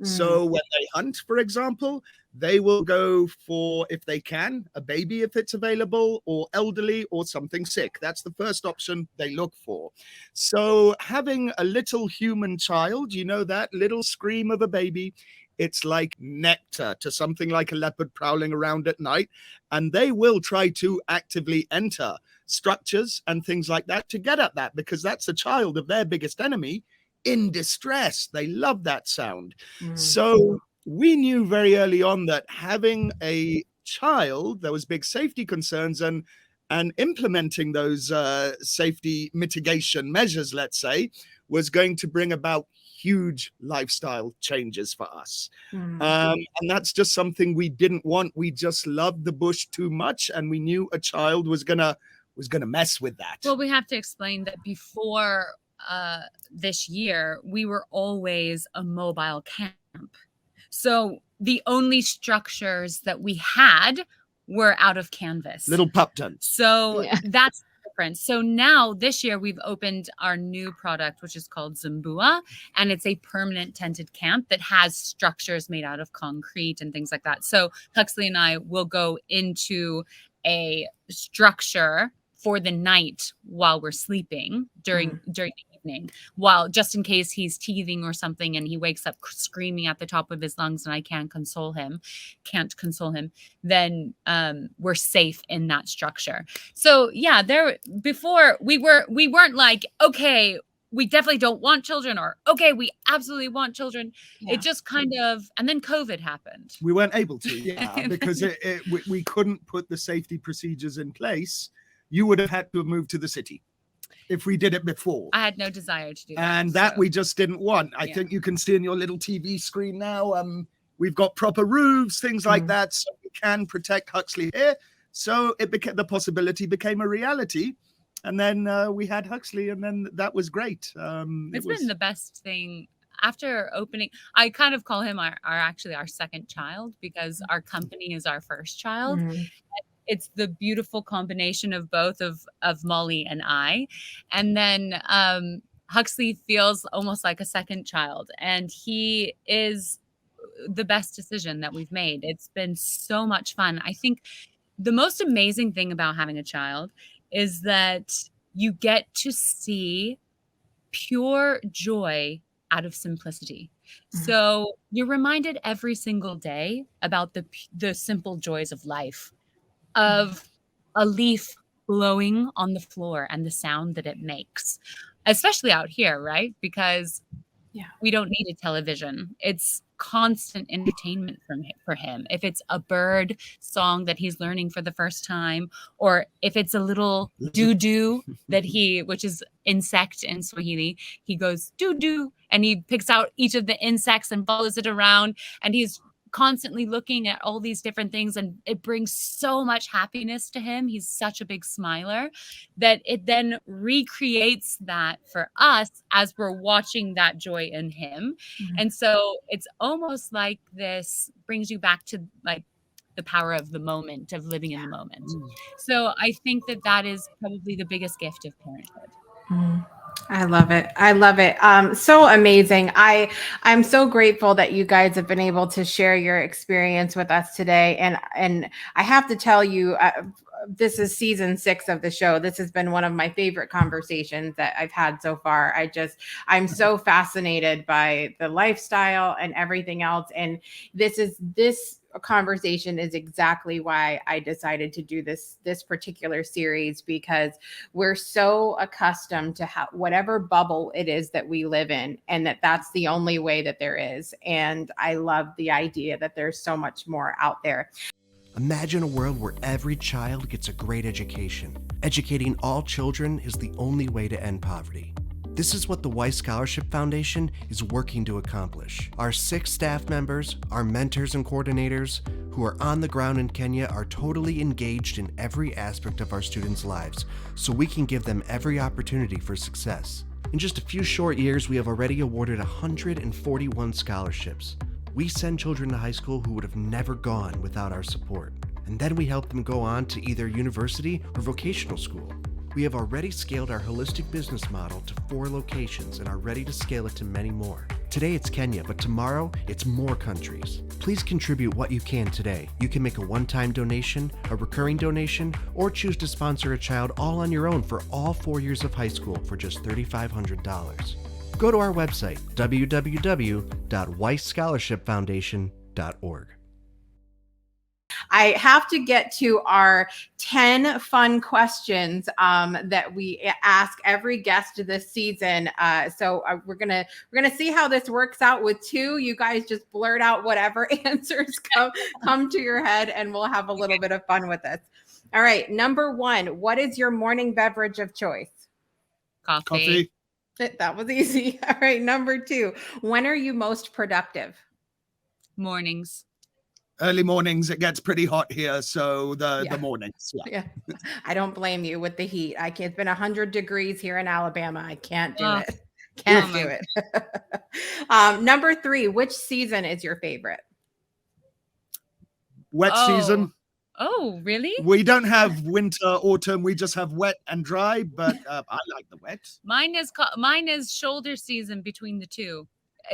So when they hunt, for example, they will go for, if they can, a baby if it's available, or elderly, or something sick. That's the first option they look for. So having a little human child, that little scream of a baby, it's like nectar to something like a leopard prowling around at night. And they will try to actively enter structures and things like that to get at that, because that's a child of their biggest enemy in distress. They love that sound. So we knew very early on that having a child, there was big safety concerns. And And implementing those safety mitigation measures, let's say, was going to bring about huge lifestyle changes for us. And that's just something we didn't want. We just loved the bush too much, and we knew a child was gonna mess with that. Well, we have to explain that before this year, we were always a mobile camp. So the only structures that we had were out of canvas. Little pup tents. So that's different. So now this year we've opened our new product, which is called Zambua, and it's a permanent tented camp that has structures made out of concrete and things like that. So Huxley and I will go into a structure for the night while we're sleeping during the evening, while just in case he's teething or something and he wakes up screaming at the top of his lungs and I can't console him, then we're safe in that structure. So yeah, before we weren't like, okay, we definitely don't want children, or okay, we absolutely want children. It just kind of, and then COVID happened. We weren't able to, because we couldn't put the safety procedures in place. You would have had to have moved to the city if we did it before. I had no desire to do that. And that we just didn't want. I think you can see in your little TV screen now, we've got proper roofs, things like that, so we can protect Huxley here. So the possibility became a reality. And then we had Huxley, and then that was great. It's been the best thing. After opening, I kind of call him our second child, because our company is our first child. It's the beautiful combination of both of Molly and I. And then Huxley feels almost like a second child, and he is the best decision that we've made. It's been so much fun. I think the most amazing thing about having a child is that you get to see pure joy out of simplicity. So you're reminded every single day about the simple joys of life, of a leaf blowing on the floor and the sound that it makes, especially out here, right? Because we don't need a television. It's constant entertainment for him. If it's a bird song that he's learning for the first time, or if it's a little doo-doo which is insect in Swahili, he goes doo-doo, and he picks out each of the insects and follows it around, and he's constantly looking at all these different things, and it brings so much happiness to him. He's such a big smiler that it then recreates that for us as we're watching that joy in him. And so it's almost like this brings you back to like the power of the moment, of living in the moment. So I think that is probably the biggest gift of parenthood. I love it. I love it. So amazing. I'm so grateful that you guys have been able to share your experience with us today. And I have to tell you, this is season 6 of the show. This has been one of my favorite conversations that I've had so far. I'm so fascinated by the lifestyle and everything else. And this conversation is exactly why I decided to do this particular series, because we're so accustomed to whatever bubble it is that we live in, and that's the only way that there is. And I love the idea that there's so much more out there. Imagine a world where every child gets a great education. Educating all children is the only way to end poverty. This is what the Weiss Scholarship Foundation is working to accomplish. Our 6 staff members, our mentors and coordinators, who are on the ground in Kenya, are totally engaged in every aspect of our students' lives, so we can give them every opportunity for success. In just a few short years, we have already awarded 141 scholarships. We send children to high school who would have never gone without our support. And then we help them go on to either university or vocational school. We have already scaled our holistic business model to 4 locations and are ready to scale it to many more. Today it's Kenya, but tomorrow it's more countries. Please contribute what you can today. You can make a one-time donation, a recurring donation, or choose to sponsor a child all on your own for all 4 years of high school for just $3,500. Go to our website, www.weissscholarshipfoundation.org. I have to get to our 10 fun questions that we ask every guest this season. So we're gonna see how this works out with 2. You guys just blurt out whatever answers come to your head, and we'll have a little bit of fun with this. All right. Number 1, what is your morning beverage of choice? Coffee. That was easy. All right. Number 2, when are you most productive? Mornings. Early mornings, it gets pretty hot here, so Yeah. the mornings. Yeah. Yeah. I don't blame you with the heat. It's been 100 degrees here in Alabama. I can't do Oh, it. Can't oh do my it. Number 3, which season is your favorite? Wet season. Oh, really? We don't have winter, autumn. We just have wet and dry, but I like the wet. Mine is shoulder season between the two,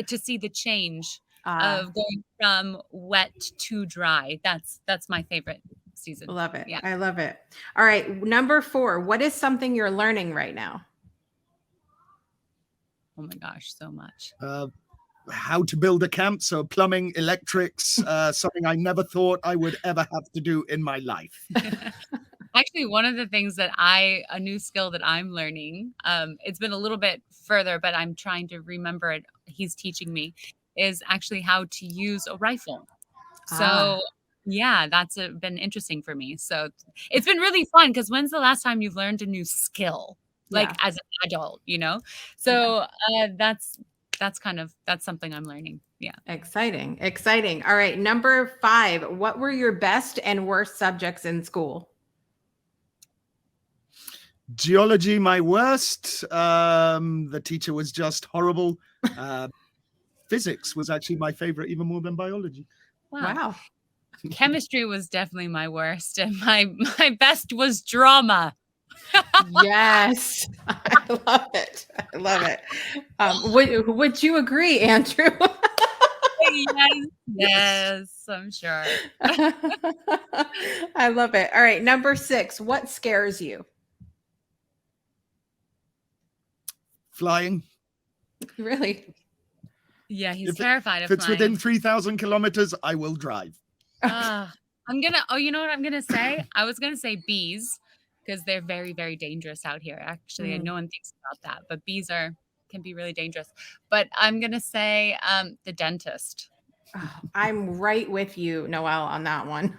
to see the change of going from wet to dry. That's my favorite season. Love it. Yeah. I love it. All right. Number 4, what is something you're learning right now? Oh my gosh, so much. How to build a camp. So plumbing, electrics, something I never thought I would ever have to do in my life. Actually, one of the things that a new skill that I'm learning, it's been a little bit further, but I'm trying to remember it. He's teaching me is actually how to use a rifle. So yeah, that's been interesting for me. So it's been really fun because when's the last time you've learned a new skill, like as an adult, So that's something I'm learning. Yeah. Exciting. Exciting. All right. Number 5, what were your best and worst subjects in school? Geology, my worst. The teacher was just horrible. Physics was actually my favorite, even more than biology. Wow. Chemistry was definitely my worst, and my best was drama. Yes. I love it. I love it. Would you agree, Andrew? Yes, I'm sure. I love it. All right. Number 6, what scares you? Flying. Really? Yeah, he's terrified of flying. If it's within flying. 3,000 kilometers, I will drive. You know what I'm gonna say? I was gonna say bees because they're very, very dangerous out here. Actually, no one thinks about that, but bees can be really dangerous. But I'm gonna say the dentist. I'm right with you, Noelle, on that one.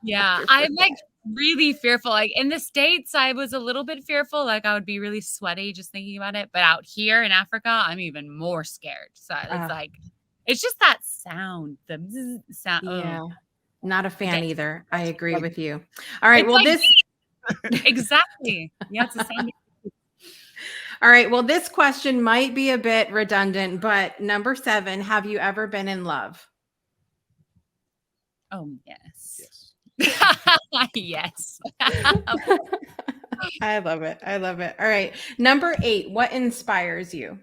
Yeah, I'm like really fearful. Like in the States, I was a little bit fearful. Like I would be really sweaty just thinking about it. But out here in Africa, I'm even more scared. So it's like, it's just that sound, the bzz sound. Yeah. Oh. Not a fan either. I agree with you. All right. Well, like exactly. Yeah, it's the sound. All right. Well, this question might be a bit redundant, but number 7, have you ever been in love? Oh, yes. Yes. Yes. I love it. I love it. All right. Number 8, what inspires you?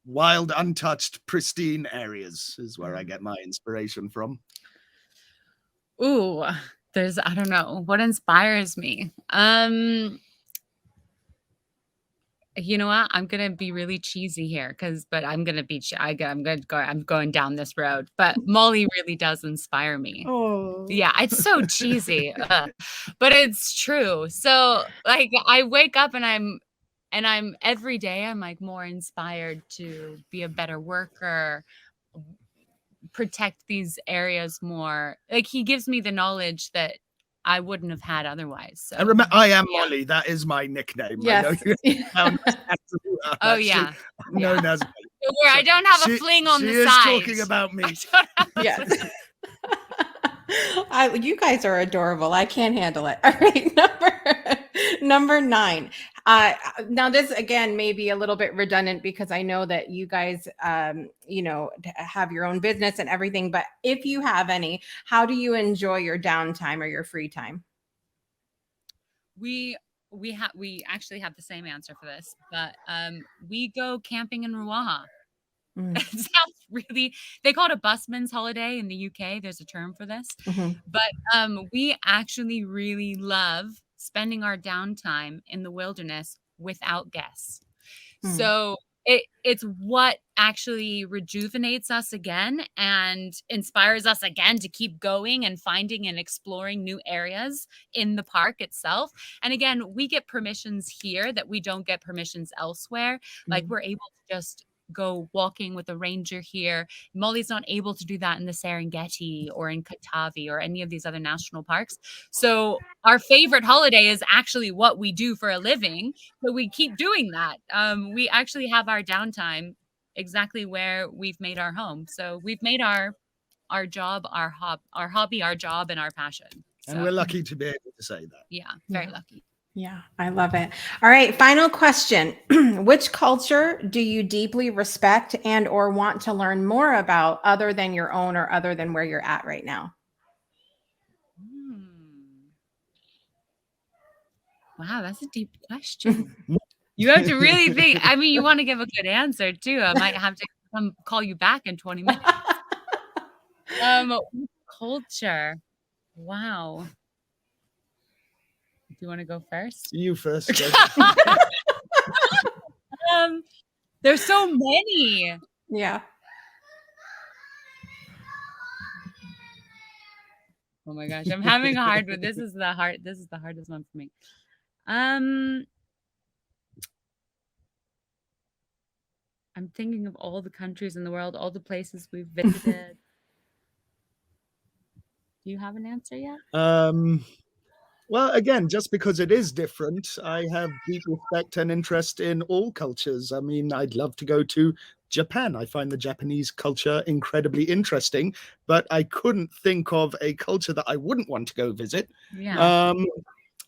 Wild, untouched, pristine areas is where I get my inspiration from. Ooh, I don't know what inspires me. You know what? I'm gonna be really cheesy here, but I'm gonna be. I'm going down this road. But Molly really does inspire me. Oh, yeah, it's so cheesy, but it's true. So like, I wake up and I'm every day I'm like more inspired to be a better worker, protect these areas more. Like he gives me the knowledge that I wouldn't have had otherwise. So I am Molly. That is my nickname. yes. Oh yeah. Known as. Where I don't have a fling on the side. She is talking about me. Yes. You guys are adorable. I can't handle it. All right. Number 9. Now this again may be a little bit redundant because I know that you guys, have your own business and everything. But if you have any, how do you enjoy your downtime or your free time? We actually have the same answer for this, but we go camping in Ruaha. It sounds really, they call it a busman's holiday in the UK. There's a term for this. But we actually really love spending our downtime in the wilderness without guests. So it's what actually rejuvenates us again and inspires us again to keep going and finding and exploring new areas in the park itself. And again, we get permissions here that we don't get permissions elsewhere. Like we're able to just go walking with a ranger here. Molly's not able to do that in the Serengeti or in Katavi or any of these other national parks. So our favorite holiday is actually what we do for a living, but we keep doing that. We actually have our downtime exactly where we've made our home. So we've made our job, our hobby, our job, and our passion. And So, we're lucky to be able to say that. yeah, very lucky. Yeah, I love it. All right, final question. Which culture do you deeply respect and or want to learn more about other than your own or other than where you're at right now? Wow, that's a deep question. You have to really think. I mean, you want to give a good answer too. I might have to come call you back in 20 minutes. Culture. Wow. Do you want to go first? You first. There's so many. Yeah. Oh my gosh, I'm having a hard one. This is the hardest one for me. I'm thinking of all the countries in the world, all the places we've visited. Do you have an answer yet? Well, again, just because it is different, I have deep respect and interest in all cultures. I mean, I'd love to go to Japan. I find the Japanese culture incredibly interesting, but I couldn't think of a culture that I wouldn't want to go visit. Yeah.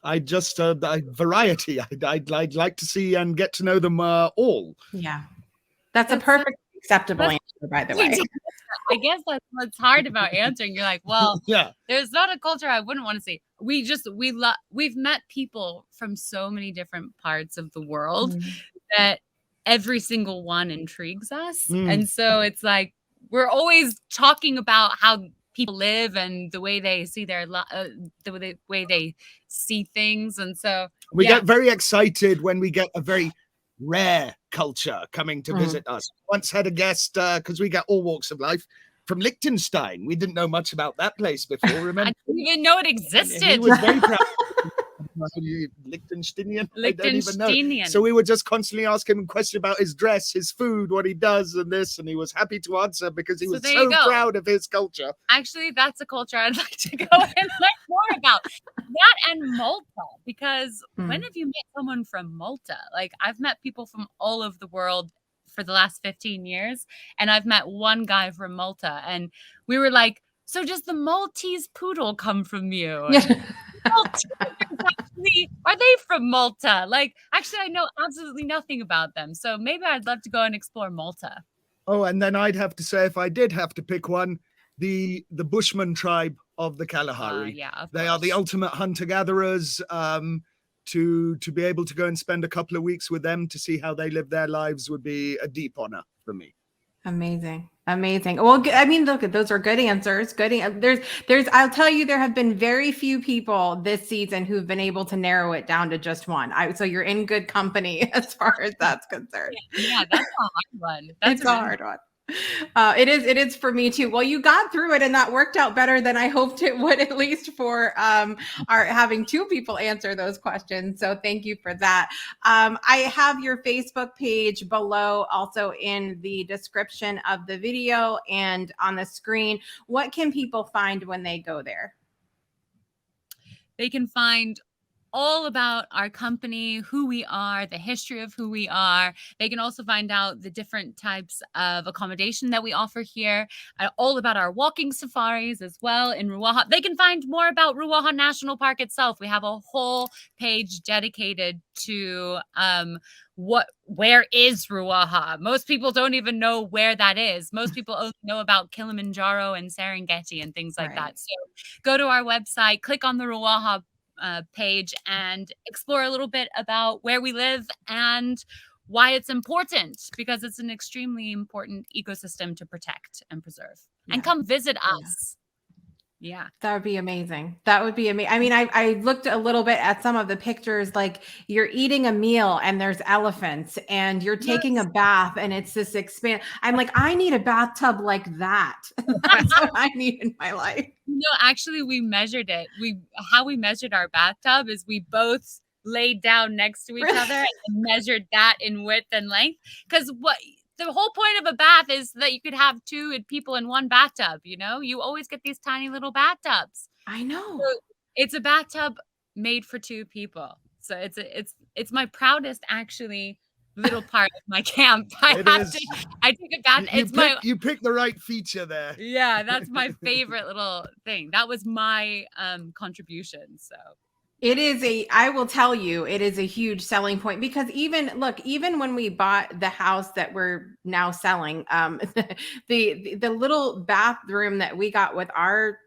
I just variety. I'd like to see and get to know them all. Yeah. That's a perfect acceptable answer, by the way. I guess that's what's hard about answering. You're like, well, Yeah. There's not a culture I wouldn't want to see. We've met people from so many different parts of the world that every single one intrigues us. And so it's like we're always talking about how people live and the way they see the way they see things. And so we get very excited when we get a very rare culture coming to visit us. Once had a guest, because we get all walks of life, from Liechtenstein. We didn't know much about that place before, remember? I didn't even know it existed. He was very proud. Liechtensteinian? I don't even know. So we would just constantly ask him a question about his dress, his food, what he does, and this, and he was happy to answer because he was so proud of his culture. Actually, that's a culture I'd like to go and learn more about. That and Malta, because when have you met someone from Malta? Like, I've met people from all over the world for the last 15 years, and I've met one guy from Malta, and we were like, so does the Maltese poodle come from you? Actually, are they from Malta? Like, actually, I know absolutely nothing about them. So maybe I'd love to go and explore Malta. Oh, and then I'd have to say, if I did have to pick one, the Bushman tribe of the Kalahari. Yeah, they are the ultimate hunter-gatherers. To be able to go and spend a couple of weeks with them to see how they live their lives would be a deep honor for me. Amazing. Well, I mean, look, those are good answers. I'll tell you, there have been very few people this season who've been able to narrow it down to just one. So you're in good company as far as that's concerned. Yeah, that's a hard one. That's a hard one. It is for me too. Well, you got through it and that worked out better than I hoped it would, at least for our having two people answer those questions. So thank you for that. I have your Facebook page below, also in the description of the video and on the screen. What can people find when they go there? They can find all about our company, who we are, the history of who we are. They can also find out the different types of accommodation that we offer here, all about our walking safaris as well in Ruaha. They can find more about Ruaha National Park itself. We have a whole page dedicated to where is Ruaha. Most people don't even know where that is. Most people only know about Kilimanjaro and Serengeti and things like that. So go to our website, click on the Ruaha page and explore a little bit about where we live and why it's important, because it's an extremely important ecosystem to protect and preserve. And come visit us. Yeah, that would be amazing. That would be amazing. I mean, I looked a little bit at some of the pictures, like you're eating a meal and there's elephants and you're taking a bath and it's this I'm like, I need a bathtub like that. That's what I need in my life. No, actually, we measured it. How we measured our bathtub is we both laid down next to each other and measured that in width and length. Because the whole point of a bath is that you could have two people in one bathtub, you know? You always get these tiny little bathtubs. I know. So it's a bathtub made for two people. So it's my proudest actually little part of my camp. I take a bath. You picked the right feature there. Yeah, that's my favorite little thing. That was my contribution. So I will tell you, it is a huge selling point because even when we bought the house that we're now selling, the little bathroom that we got with our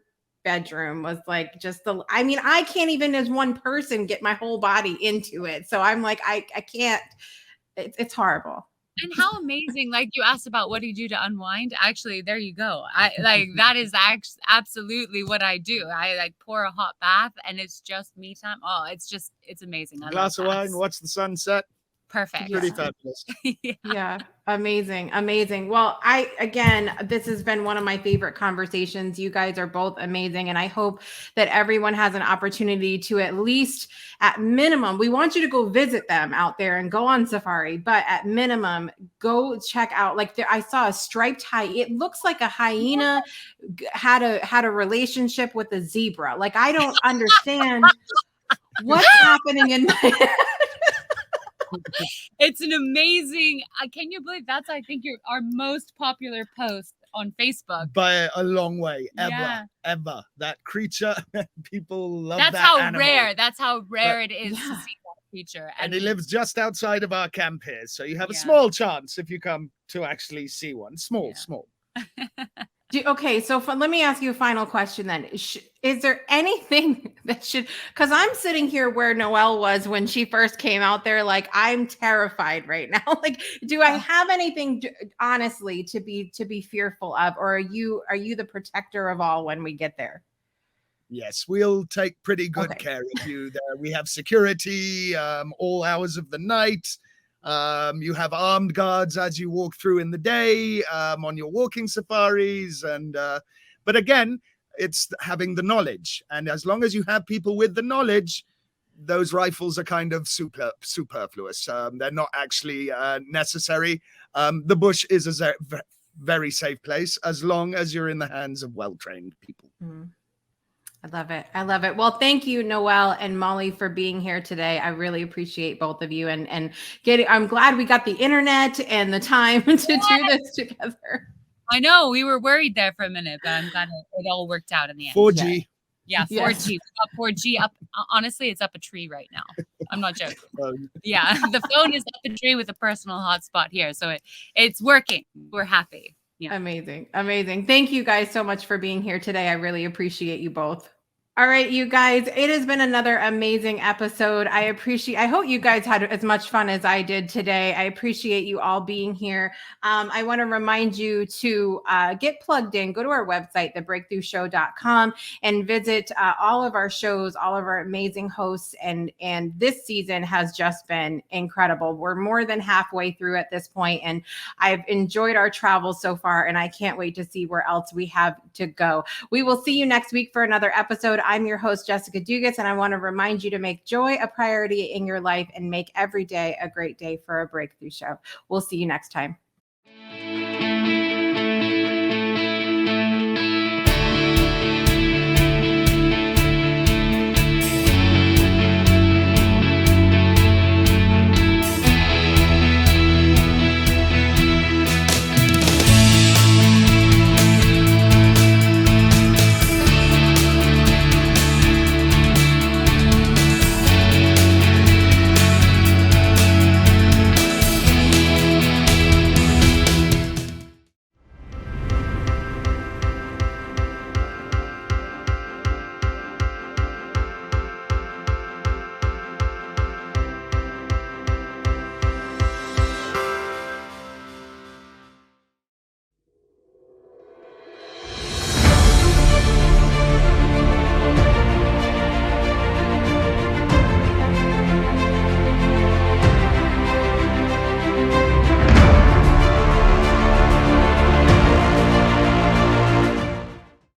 bedroom was like I can't even as one person get my whole body into it. So I'm like, I can't, it's horrible. And how amazing, like you asked about what do you do to unwind? Actually, there you go. That is absolutely what I do. I like pour a hot bath and it's just me time. Oh, it's amazing. I Glass love of wine, watch the sunset. Perfect. Pretty fabulous. Yeah. Amazing. Well, this has been one of my favorite conversations. You guys are both amazing. And I hope that everyone has an opportunity to at least, at minimum, we want you to go visit them out there and go on safari, but at minimum, go check out, I saw a striped hyena. It looks like a hyena had a relationship with a zebra. Like, I don't understand what's happening in my It's an amazing. Can you believe that's, I think, our most popular post on Facebook by a long way. Yeah. Ever that creature. People love that's that how animal. rare. That's how rare it is to see that creature. And he lives just outside of our camp here, so you have a Yeah. small chance if you come to actually see one. Small. Okay, so let me ask you a final question then. Is there anything that because I'm sitting here where Noelle was when she first came out there, like, I'm terrified right now. Like, do I have anything honestly to be fearful of, or are you the protector of all when we get there? Yes, we'll take pretty good care of you there. We have security all hours of the night. You have armed guards as you walk through in the day on your walking safaris. But again, it's having the knowledge. And as long as you have people with the knowledge, those rifles are kind of superfluous. They're not actually necessary. The bush is a very safe place as long as you're in the hands of well-trained people. Mm-hmm. I love it. Well, thank you, Noelle and Molly, for being here today. I really appreciate both of you and I'm glad we got the internet and the time to do this together. I know we were worried there for a minute, but I'm glad it all worked out in the end. 4G. Yeah, 4G. Yes. We got 4G up. Honestly, it's up a tree right now. I'm not joking. Yeah, the phone is up a tree with a personal hotspot here, so it's working. We're happy. Yeah. Amazing. Thank you guys so much for being here today. I really appreciate you both. All right, you guys, it has been another amazing episode. I hope you guys had as much fun as I did today. I appreciate you all being here. I want to remind you to get plugged in, go to our website, thebreakthroughshow.com, and visit all of our shows, all of our amazing hosts. And this season has just been incredible. We're more than halfway through at this point, and I've enjoyed our travels so far, and I can't wait to see where else we have to go. We will see you next week for another episode. I'm your host, Jessica Dugas, and I want to remind you to make joy a priority in your life and make every day a great day for a breakthrough show. We'll see you next time.